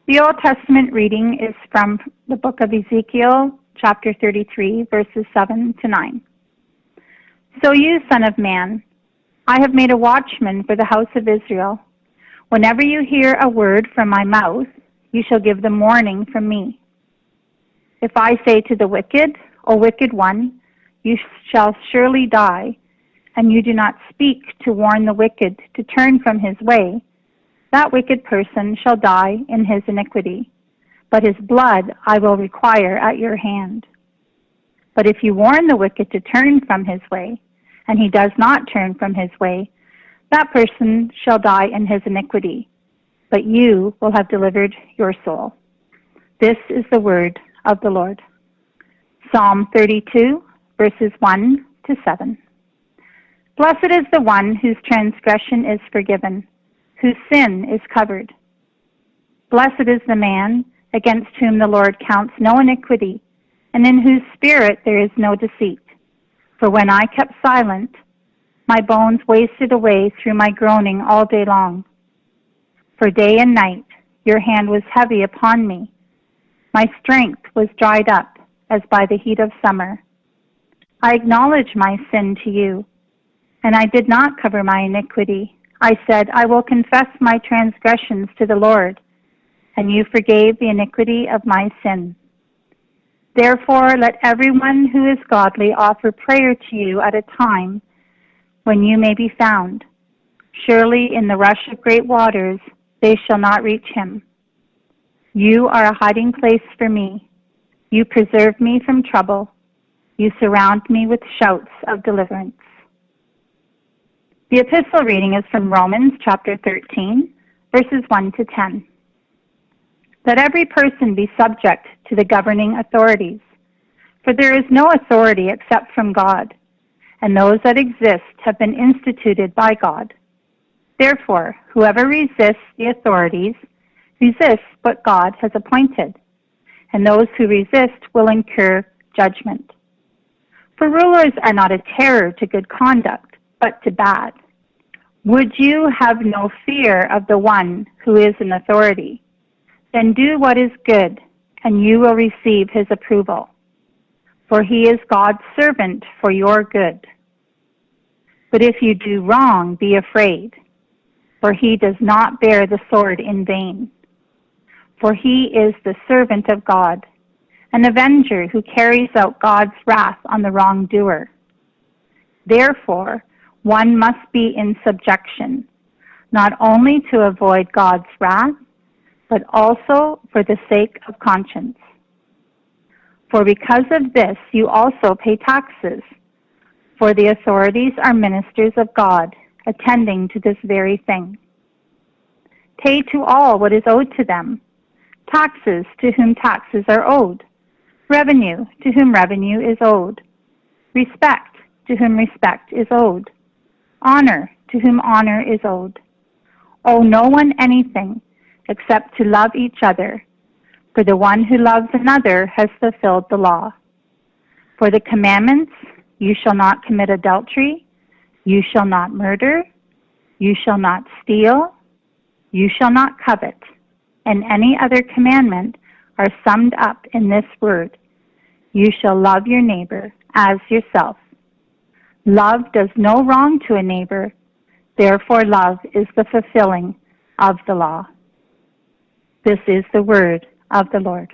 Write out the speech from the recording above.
The Old Testament reading is from the book of Ezekiel, chapter 33, verses 7 to 9. So you, son of man, I have made a watchman for the house of Israel. Whenever you hear a word from my mouth, you shall give them warning from me. If I say to the wicked, O wicked one, you shall surely die, and you do not speak to warn the wicked to turn from his way, that wicked person shall die in his iniquity, but his blood I will require at your hand. But if you warn the wicked to turn from his way, and he does not turn from his way, that person shall die in his iniquity, but you will have delivered your soul. This is the word of the Lord. Psalm 32, verses 1 to 7. Blessed is the one whose transgression is forgiven, whose sin is covered. Blessed is the man against whom the Lord counts no iniquity, and in whose spirit there is no deceit. For when I kept silent, my bones wasted away through my groaning all day long. For day and night your hand was heavy upon me. My strength was dried up as by the heat of summer. I acknowledged my sin to you, and I did not cover my iniquity. I said, I will confess my transgressions to the Lord, and you forgave the iniquity of my sin. Therefore, let everyone who is godly offer prayer to you at a time when you may be found. Surely in the rush of great waters they shall not reach him. You are a hiding place for me. You preserve me from trouble. You surround me with shouts of deliverance. The epistle reading is from Romans chapter 13, verses 1 to 10. Let every person be subject to the governing authorities, for there is no authority except from God, and those that exist have been instituted by God. Therefore, whoever resists the authorities resists what God has appointed, and those who resist will incur judgment. For rulers are not a terror to good conduct, but to bad. Would you have no fear of the one who is in authority? Then do what is good, and you will receive his approval. For he is God's servant for your good. But if you do wrong, be afraid, for he does not bear the sword in vain. For he is the servant of God, an avenger who carries out God's wrath on the wrongdoer. Therefore, one must be in subjection, not only to avoid God's wrath, but also for the sake of conscience. For because of this you also pay taxes, for the authorities are ministers of God, attending to this very thing. Pay to all what is owed to them, taxes to whom taxes are owed, revenue to whom revenue is owed, respect to whom respect is owed, honor to whom honor is owed. Owe no one anything except to love each other, for the one who loves another has fulfilled the law. For the commandments, you shall not commit adultery, you shall not murder, you shall not steal, you shall not covet, and any other commandment are summed up in this word: you shall love your neighbor as yourself. Love does no wrong to a neighbor, therefore love is the fulfilling of the law. This is the word of the Lord.